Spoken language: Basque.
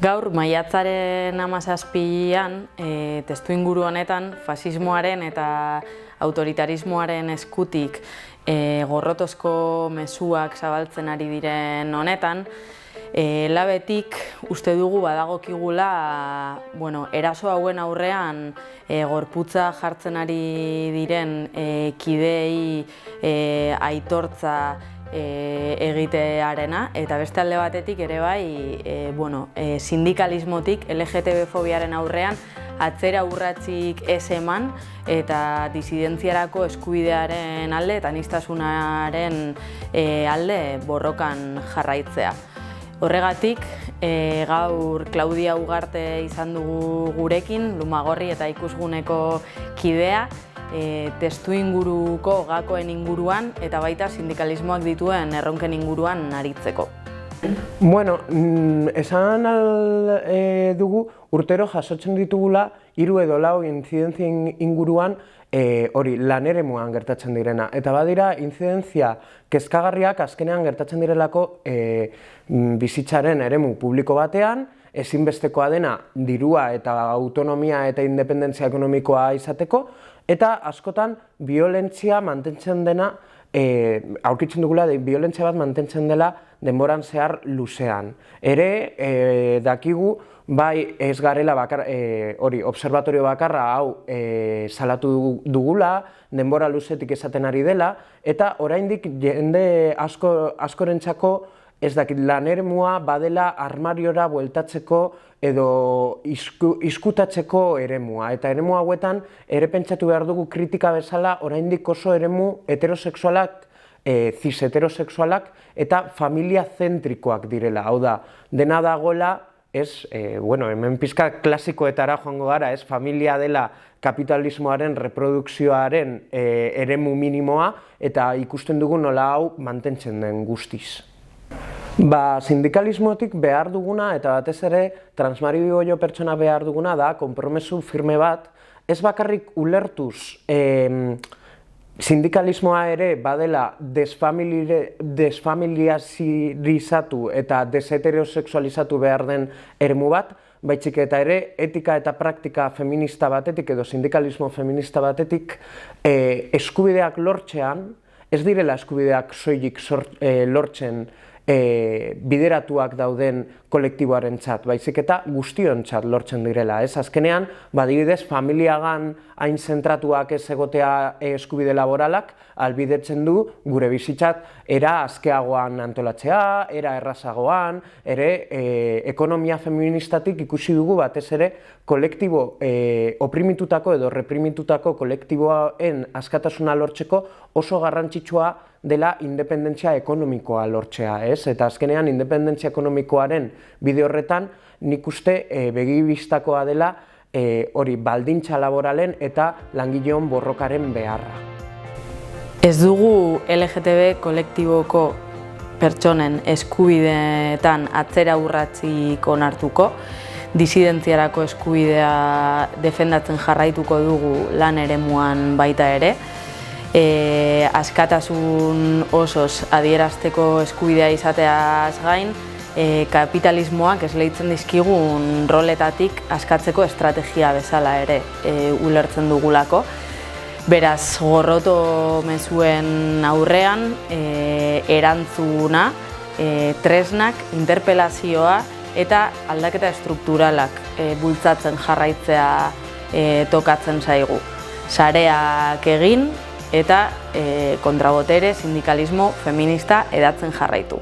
Gaur, maiatzaren 17an, testuinguru honetan, fasismoaren eta autoritarismoaren eskutik gorrotozko mezuak zabaltzen ari diren honetan, labetik uste dugu badagokigula eraso hauen aurrean gorputza jartzen ari diren kideei aitortza egitearena, eta beste alde batetik ere bai sindikalismotik LGTB-fobiaren aurrean atzera urratsik ez eman eta disidentziarako eskubidearen alde eta aniztasunaren alde borrokan jarraitzea. Horregatik, gaur Klaudia Ugarte izan dugu gurekin, Lumagorri eta Ikusguneko kidea, testuinguruko gakoen inguruan eta baita sindikalismoak dituen erronken inguruan aritzeko. Bueno, esan dugu urtero jasotzen ditugula 3 edo 4 intzidentzia inguruan hori lan eremuan gertatzen direna. Eta badira intzidentzia kezkagarriak azkenean gertatzen direlako bizitzaren eremu publiko batean, ezinbestekoa dena dirua eta autonomia eta independentzia ekonomikoa izateko, eta askotan violentzia mantentzen dena, aurkitzen dugula, violentzia bat mantentzen dela denboran zehar luzean. Ere, dakigu, bai ez garela observatorio bakarra hau salatu dugula, denbora luzetik esaten ari dela, eta oraindik jende askorentzako ez dakit lan eremua badela armariora bueltatzeko edo izkutatzeko eremua. Eta eremu hauetan ere pentsatu behar dugu kritika bezala oraindik oso eremu heterosexualak, cis-heterosexualak eta familia zentrikoak direla. Hau da, dena dagoela, hemen pizka klasikoetara joango gara, familia dela kapitalismoaren reprodukzioaren eremu minimoa eta ikusten dugu nola hau mantentzen den guztiz. Sindikalismotik behar duguna eta batez ere transmarioio pertsona behar duguna da konpromesu firme bat, ez bakarrik ulertuz sindikalismoa ere badela desfamiliarizatu eta desheterosexualizatu behar den eremu bat, baizik eta ere etika eta praktika feminista batetik edo sindikalismo feminista batetik eskubideak lortzean, ez direla eskubideak soilik lortzen bideratuak dauden kolektiboarentzat, baizik eta guztiontzat lortzen direla. Azkenean, adibidez, familiagan hain zentratuak ez egotea eskubide laboralak, ahalbidetzen du gure bizitzat era azkeagoan antolatzea, era errazagoan, ere ekonomia feministatik ikusi dugu batez ere kolektibo oprimitutako edo reprimitutako kolektiboen askatasuna lortzeko oso garrantzitsua dela independentzia ekonomikoa lortzea, eta azkenean independentzia ekonomikoaren bide horretan nik uste begibistakoa dela hori baldintza laboralen eta langileon borrokaren beharra. Ez dugu LGTB kolektiboko pertsonen eskubideetan atzera urratsik onartuko, disidentziarako eskubidea defendatzen jarraituko dugu lan eremuan baita ere, askatasun osoz adierazteko eskubidea izateaz gain, kapitalismoak esleitzen dizkigun roletatik askatzeko estrategia bezala ere ulertzen dugulako. Beraz, gorroto mezuen aurrean erantzuna, tresnak, interpelazioa eta aldaketa estrukturalak bultzatzen jarraitzea tokatzen zaigu. Sareak egin eta kontrabotere sindikalismo feminista hedatzen jarraitu.